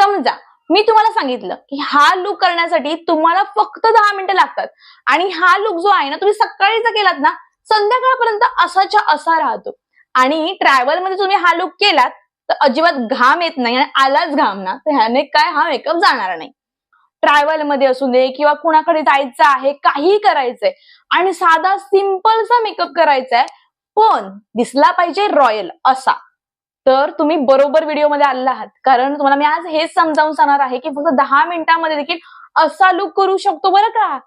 समजा मी तुम्हाला सांगितलं की हा लुक करण्यासाठी तुम्हाला फक्त 10 मिनिटं लागतात आणि हा लुक जो आहे ना तुम्ही सकाळी जर केलात ना संध्याकाळपर्यंत असाच्या असा राहतो आणि ट्रॅव्हल मध्ये तुम्ही हा लुक केलात तर अजिबात घाम येत नाही आणि आलाच घाम ना तर ह्याने काय हा मेकअप जाणार नाही. ट्रॅव्हल मध्ये असू दे किंवा कुणाकडे जायचं आहे काही करायचंय आणि साधा सिंपलचा मेकअप करायचाय पण दिसला पाहिजे रॉयल असा तर तुम्ही बरोबर व्हिडिओमध्ये आलेला आहात कारण तुम्हाला मी आज हेच समजावून सांगणार आहे की फक्त 10 मिनिटांमध्ये देखील असा लुक करू शकतो बरं का.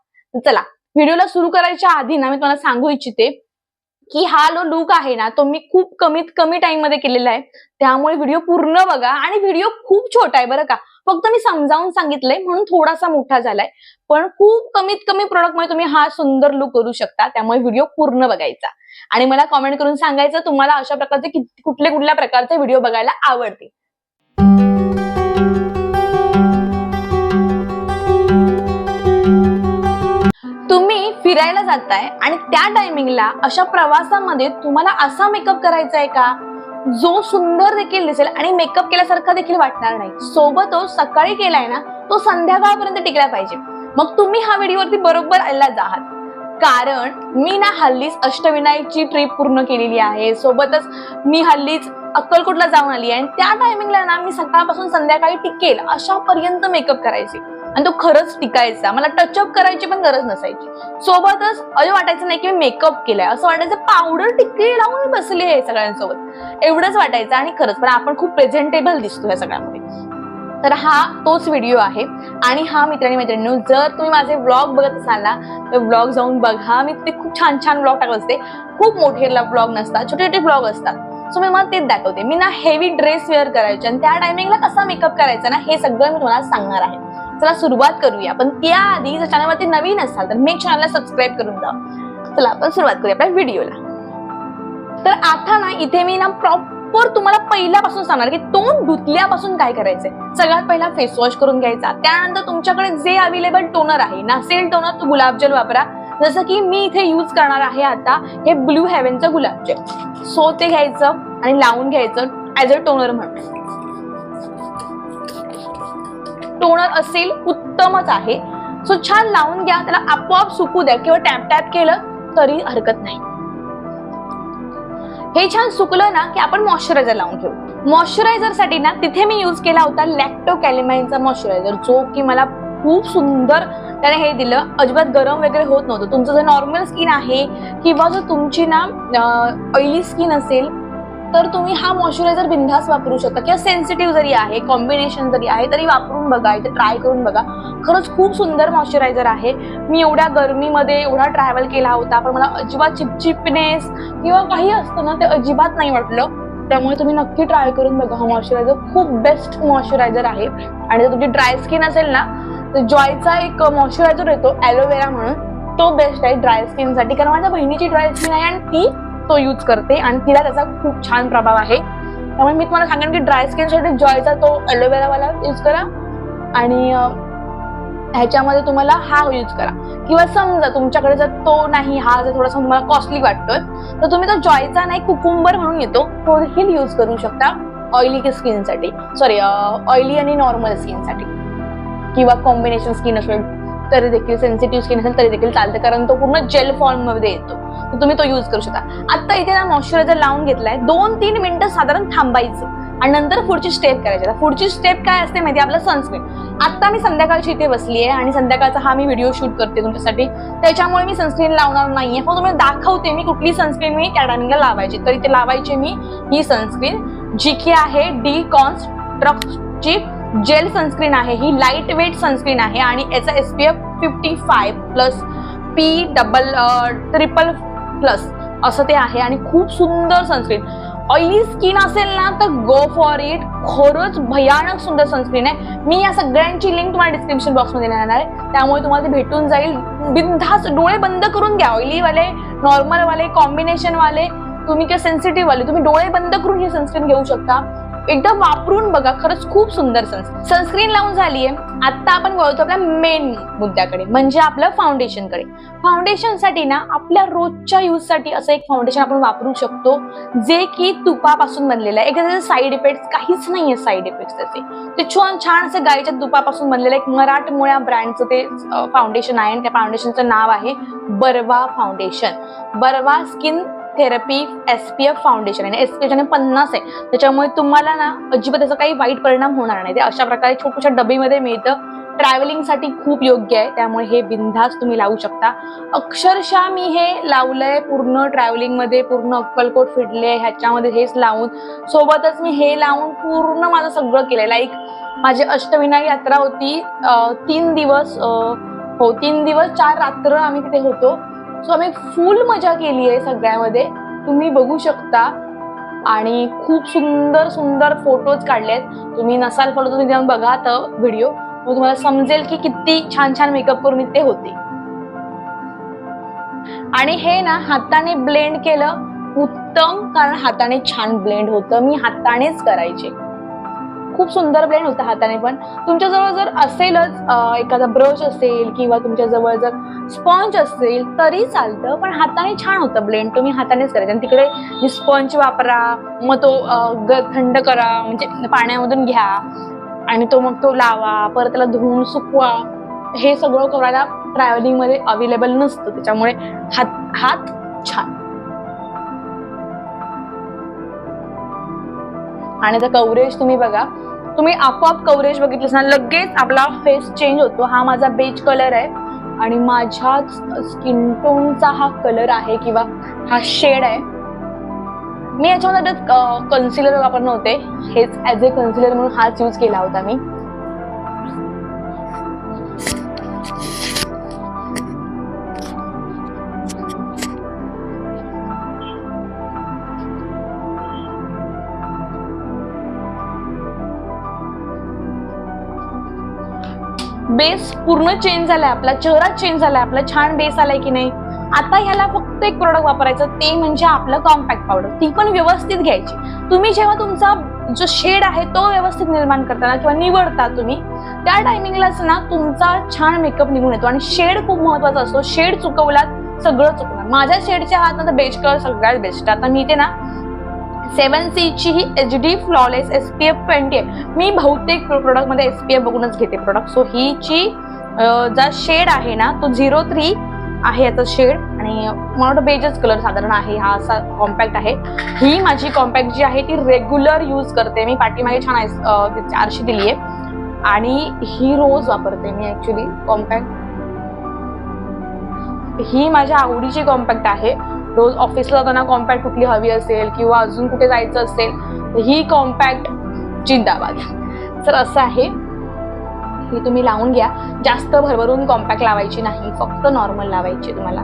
चला व्हिडिओला सुरू करायच्या आधी ना मी तुम्हाला सांगू इच्छिते की हा जो लुक आहे ना तो मी खूप कमीत कमी टाइम मध्ये केलेला आहे त्यामुळे व्हिडिओ पूर्ण बघा आणि व्हिडिओ खूप छोटा आहे बरं का. फक्त मी समजावून सांगितलंय म्हणून थोडासा मोठा झालाय पण खूप कमीत कमी प्रोडक्ट मध्ये तुम्ही हा सुंदर लुक करू शकता त्यामुळे व्हिडिओ पूर्ण बघायचा आणि मला कमेंट करून सांगायचं तुम्हाला अशा प्रकारचे कुठल्या प्रकारचे व्हिडिओ बघायला आवडतील. तुम्ही फिरायला जाताय आणि त्या टायमिंगला अशा प्रवासामध्ये तुम्हाला असा मेकअप करायचा आहे का जो सुंदर देखील दिसेल आणि मेकअप केल्यासारखा देखील वाटणार नाही सोबतच सकाळी केलाय ना तो संध्याकाळपर्यंत टिकला पाहिजे मग तुम्ही हा व्हिडिओवरती बरोबर आलेलाच आहात कारण मी ना हल्लीच अष्टविनायकची ट्रिप पूर्ण केलेली आहे सोबतच मी हल्लीच अक्कलकोटला जाऊन आली आहे आणि त्या टायमिंगला ना मी सकाळपासून संध्याकाळी टिकेल अशा पर्यंत मेकअप करायचे आणि तो खरंच टिकायचा मला टचअप करायची पण गरज नसायची सोबतच असं वाटायचं नाही की मी मेकअप केलाय असं वाटायचं पावडर टिक्की लावून बसली आहे सगळ्यांसोबत एवढंच वाटायचं आणि खरंच पण आपण खूप प्रेझेंटेबल दिसतो या सगळ्यामध्ये. तर हा तोच व्हिडिओ आहे आणि हा मैत्रिणींनो जर तुम्ही माझे व्लॉग बघत असाल ना तर व्लॉग जाऊन बघा मी तिथे खूप छान छान व्लॉग टाकत असते खूप मोठे व्लॉग नसतात छोटे छोटे व्लॉग असतात सो मी मला तेच दाखवते मी ना हेवी ड्रेस वेअर करायचे आणि त्या टायमिंगला कसा मेकअप करायचा ना हे सगळं मी तुम्हाला सांगणार आहे. चला सुरुवात करूया पण त्याआधी जर चॅनलवरती नवीन असाल तर मेक चॅनलला सबस्क्राईब करून जा. चला आपण सुरुवात करूया आपल्या व्हिडिओला. तर आता ना इथे मी ना प्रॉपर तुम्हाला पहिल्यापासून सांगणार की तोंड धुतल्यापासून काय करायचंय. सगळ्यात पहिला फेस वॉश करून घ्यायचा त्यानंतर तुमच्याकडे जे अवेलेबल टोनर आहे नसेल टोनर तो गुलाब जल वापरा जसं की मी इथे यूज करणार आहे आता हे ब्लू हेव्हनचं गुलाब जल सो ते घ्यायचं आणि लावून घ्यायचं ऍज अ टोनर म्हणून. टोनर असेल उत्तमच आहे सो छान लावून घ्या त्याला आपोआप सुकू द्या किंवा टॅप टॅप केलं तरी हरकत नाही. हे छान सुकलं ना की आपण मॉइश्चरायझर लावून घेऊ. मॉइश्चरायझर साठी ना तिथे मी यूज केला होता लॅक्टो कॅलिमाइनचा मॉइश्चरायझर जो की मला खूप सुंदर त्याने हे दिलं अजिबात गरम वगैरे होत नव्हतं. तुमचं जर नॉर्मल स्किन आहे किंवा जर तुमची ना ऑइली स्किन असेल तर तुम्ही हा मॉइश्चरायझर बिनधास्त वापरू शकता किंवा सेन्सिटिव्ह जरी आहे कॉम्बिनेशन जरी आहे तरी वापरून बघा इथे ट्राय करून बघा खरंच खूप सुंदर मॉइश्चरायझर आहे. मी एवढ्या गरमीमध्ये एवढा ट्रॅव्हल केला होता पण मला अजिबात चिपचिपनेस किंवा काही असतं ना ते अजिबात नाही वाटलं त्यामुळे तुम्ही नक्की ट्राय करून बघा. हा मॉइश्चरायझर खूप बेस्ट मॉइश्चरायझर आहे आणि जर तुमची ड्राय स्किन असेल ना तर जॉयचा एक मॉइश्चरायझर येतो ॲलोवेरा म्हणून तो बेस्ट आहे ड्राय स्किन साठी कारण माझ्या बहिणीची ड्राय स्किन आहे आणि ती तो यूज करते आणि तिला त्याचा खूप छान प्रभाव आहे त्यामुळे मी तुम्हाला सांगेन की ड्राय स्किन साठी जॉयचा तो ॲलोवेरा वाला यूज करा आणि ह्याच्यामध्ये तुम्हाला हा यूज करा किंवा समजा तुमच्याकडे जर तो नाही हा जर थोडासा तुम्हाला कॉस्टली वाटतोय तर तुम्ही तो जॉयचा नाही कुकुंबर म्हणून येतो तो देखील यूज करू शकता ऑइली स्किनसाठी ऑइली आणि नॉर्मल स्किनसाठी किंवा कॉम्बिनेशन स्किन असेल तरी देखील सेन्सिटिव्ह स्किन असेल तरी देखील चालतं कारण तो पूर्ण जेल फॉर्म मध्ये येतो तर तुम्ही तो यूज करू शकता. आता इथे ना मॉइश्चरायझर लावून घेतलाय 2-3 मिनिटं साधारण थांबायचं आणि नंतर पुढची स्टेप करायची. पुढची स्टेप काय असते माहिती आपलं सनस्क्रीन. आता मी संध्याकाळची इथे बसली आहे आणि संध्याकाळचा हा मी व्हिडिओ शूट करते तुमच्यासाठी त्याच्यामुळे मी सनस्क्रीन लावणार नाहीये पण तुम्हाला दाखवते मी कुठली सनस्क्रीन मी त्या टायमिंगला लावायची. तर इथे लावायची मी ही सनस्क्रीन जी की आहे डी-कॉन्स्ट्रक्टची जेल सनस्क्रीन आहे. ही लाईट वेट सनस्क्रीन आहे आणि याचा SPF 55+ P+++ असं ते आहे आणि खूप सुंदर सनस्क्रीन. ऑइली स्किन असेल ना तर गो फॉर इट खरंच भयानक सुंदर सनस्क्रीन आहे. मी या सगळ्यांची लिंक तुम्हाला डिस्क्रिप्शन बॉक्स मध्ये देणार आहे त्यामुळे तुम्हाला ते भेटून जाईल. बिनधास्त डोळे बंद करून घ्या. ऑइली वाले नॉर्मल वाले कॉम्बिनेशन वाले तुम्ही किंवा सेन्सिटिव्ह वाले तुम्ही डोळे बंद करून ही सनस्क्रीन घेऊ शकता. एकदा वापरून बघा, खरंच खूप सुंदर सनस्क्रीन लावून झालीये. आता आपण वळतो आपल्या मेन मुद्द्याकडे, म्हणजे आपलं फाउंडेशन कडे. फाउंडेशन साठी ना आपल्या रोजच्या यूज साठी असं एक फाउंडेशन आपण वापरू शकतो जे की तुपापासून बनलेलं आहे. त्याचे साईड इफेक्ट काहीच नाहीये, साईड इफेक्ट त्याचे. ते छान असं गाईच्या तुपापासून बनलेलं एक मराठमोळ्या ब्रँडचं ते फाउंडेशन आहे. त्या फाउंडेशनचं नाव आहे Barva foundation. Barva skin therapy SPF foundation आहे. SPF 50 आहे, त्याच्यामुळे तुम्हाला ना अजिबात त्याचा काही वाईट परिणाम होणार नाही. ते अशा प्रकारे छोट्याशा डबीमध्ये मिळतं. ट्रॅव्हलिंग साठी खूप योग्य आहे, त्यामुळे हे बिनधास्त तुम्ही लावू शकता. अक्षरशः मी हे लावलंय पूर्ण ट्रॅव्हलिंग मध्ये, पूर्ण अक्कलकोट फिरले ह्याच्यामध्ये हेच लावून. सोबतच मी हे लावून पूर्ण माझं सगळं केलंय. लाईक माझी अष्टविनायक यात्रा होती, 3 दिवस 4 रात्र आम्ही तिथे होतो. सो आम्ही फुल मजा केली आहे सगळ्यामध्ये, तुम्ही बघू शकता. आणि खूप सुंदर फोटोज काढलेत. तुम्ही नसाल फॉलो तुम्ही जाऊन बघा तर व्हिडिओ, मग तुम्हाला समजेल की किती छान मेकअप करून इथे होते. आणि हे ना हाताने ब्लेंड केलं उत्तम, कारण हाताने छान ब्लेंड होतं. मी हातानेच करायचे, खूप सुंदर ब्लेंड होतं हाताने. पण तुमच्याजवळ जर असेलच एखादा ब्रश असेल किंवा तुमच्याजवळ जर स्पंज असेल तरी चालतं, पण हाताने छान होतं ब्लेंड. तुम्ही हातानेच करायचं. आणि तिकडे स्पंज वापरा, मग तो थंड करा, म्हणजे पाण्यामधून घ्या आणि मग तो लावा, परत त्याला धुवून सुकवा. हे सगळं करायला ट्रॅव्हलिंग मध्ये अवेलेबल नसतं, त्याच्यामुळे हात छान. आणि त्याचा कव्हरेज तुम्ही बघा, तुम्ही आपोआप कव्हरेज बघितलंस ना लगेच आपला फेस चेंज होतो. हा माझा बेज कलर आहे आणि माझ्याच स्किन टोनचा हा कलर आहे किंवा हा शेड आहे. मी याच्यामध्ये कन्सिलर वापरले नव्हते, हेच ऍज ए कन्सिलर म्हणून हाच यूज केला होता मी. बेस पूर्ण चेंज झालाय, आपला चेहरा चेंज झालाय, आपला छान बेस आलाय की नाही. आता ह्याला फक्त एक प्रोडक्ट वापरायचं, ते म्हणजे आपलं कॉम्पॅक्ट पावडर. ती पण व्यवस्थित घ्यायची. तुम्ही जेव्हा तुमचा जो शेड आहे तो व्यवस्थित निर्माण करताना किंवा निवडता तुम्ही, त्या टायमिंगलाच ना तुमचा छान मेकअप निघून येतो. आणि शेड खूप महत्वाचा असतो. शेड चुकवलात सगळं चुकणार. माझ्या शेडच्या हात बेज कलर सगळ्यात बेस्ट. आता मी ते ना 7C ची ही HD फ्लॉलेस SPF 20 आहे. मी बहुतेक प्रोडक्ट मध्ये SPF बघूनच घेते प्रोडक्ट. सो ही ची जा शेड आहे ना तो 03 आहे याचा शेड, आणि मला वाटतं बेजच कलर साधारण आहे. हा असा कॉम्पॅक्ट आहे. ही माझी कॉम्पॅक्ट जी आहे ती रेग्युलर यूज करते मी. पाठीमागे छान आरशी दिली आहे. आणि ही रोज वापरते मी ऍक्च्युली कॉम्पॅक्ट. ही माझ्या आवडीची कॉम्पॅक्ट आहे. रोज ऑफिसला जाताना कॉम्पॅक्ट कुठली हवी असेल किंवा अजून कुठे जायचं असेल तर ही कॉम्पॅक्ट जिंदाबाद. तर असं आहे, ही तुम्ही लावून घ्या. जास्त भरभरून कॉम्पॅक्ट लावायची नाही, फक्त नॉर्मल लावायची तुम्हाला.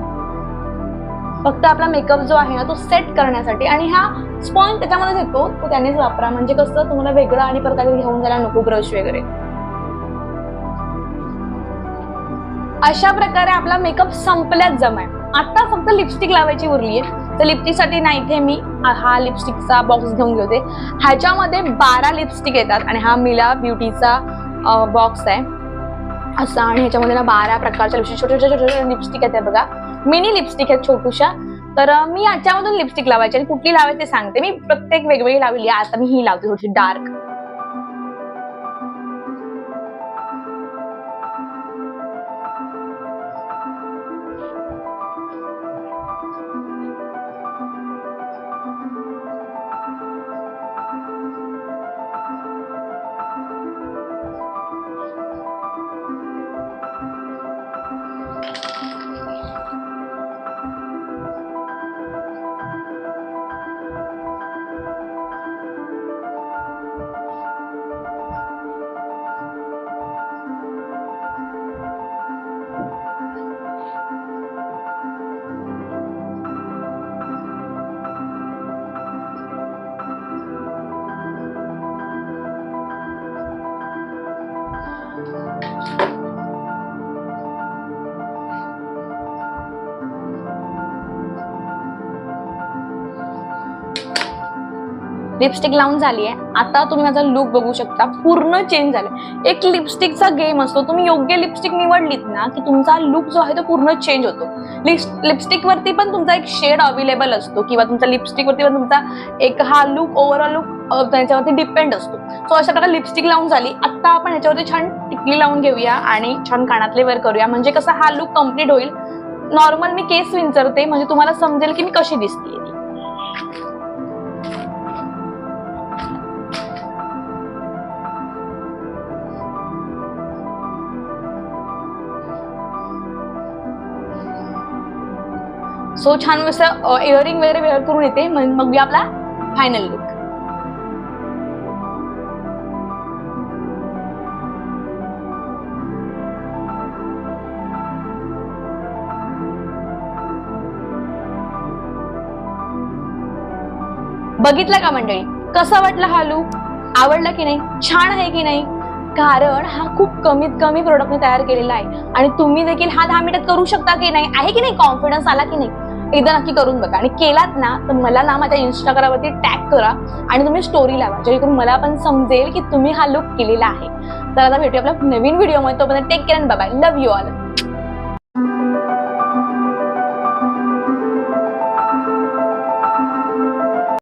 फक्त आपला मेकअप जो आहे ना तो सेट करण्यासाठी. आणि हा स्पॉन्ज त्याच्यामध्येच येतो, तो त्यानेच वापरा, म्हणजे कसं तुम्हाला वेगळं आणि परत काही घेऊन जायला नको ब्रश वगैरे. अशा प्रकारे आपला मेकअप संपल्यात जमाय. आता फक्त लिपस्टिक लावायची उरली आहे. तर लिपस्टिकसाठी ना इथे मी हा लिपस्टिकचा बॉक्स घेऊन गेले होते. ह्याच्यामध्ये 12 लिपस्टिक येतात आणि हा मिला ब्युटीचा बॉक्स आहे असा. आणि ह्याच्यामध्ये ना 12 प्रकारच्या लिपस्टिक, छोट्या लिपस्टिक आहेत बघा, मिनी लिपस्टिक आहेत छोटूशा. तर मी याच्यामधून लिपस्टिक लावायची आणि कुठली लावायची ते सांगते. मी प्रत्येक वेगवेगळी लावली. आता मी ही लावते थोडी डार्क. लिपस्टिक लावून झाली आहे. आता तुम्ही माझा लुक बघू शकता, पूर्ण चेंज झालाय. एक लिपस्टिकचा गेम असतो, तुम्ही योग्य लिपस्टिक निवडलीत ना की तुमचा लुक जो आहे तो पूर्ण चेंज होतो. लिपस्टिक वरती पण तुमचा एक शेड अवेलेबल असतो किंवा तुमचा लिपस्टिक वरती पण तुमचा एक हा लुक ओव्हरऑल लुक त्याच्यावरती डिपेंड असतो. सो अशा प्रकारे लिपस्टिक लावून झाली. आता आपण ह्याच्यावरती छान टिकली लावून घेऊया आणि छान कानातले वेअर करूया, म्हणजे कसं हा लुक कम्प्लीट होईल. नॉर्मल मी केस विंचरते म्हणजे तुम्हाला समजेल की मी कशी दिसते. सो छान मस्त इयरिंग वगैरे वेअर करून येते, मग मी आपला फायनल लुक. बघितला का मंडळी, कसा वाटला हा लुक? आवडला की नाही? छान आहे की नाही? कारण हा खूप कमीत कमी प्रोडक्टने तयार केलेला आहे आणि तुम्ही देखील हा 10 मिनिटात करू शकता की नाही? आहे की नाही? कॉन्फिडन्स आला की नाही? एकदा नक्की करून बघा आणि केलात ना तर मला ना माझ्या इंस्टाग्रामवरती टॅग करा आणि तुम्ही स्टोरी लावा, जेणेकरून मला पण समजेल की तुम्ही हा लुक केलेला आहे. तर आता भेटूया आपल्या नवीन व्हिडिओमध्ये. तोपर्यंत take care and bye bye. Love you all.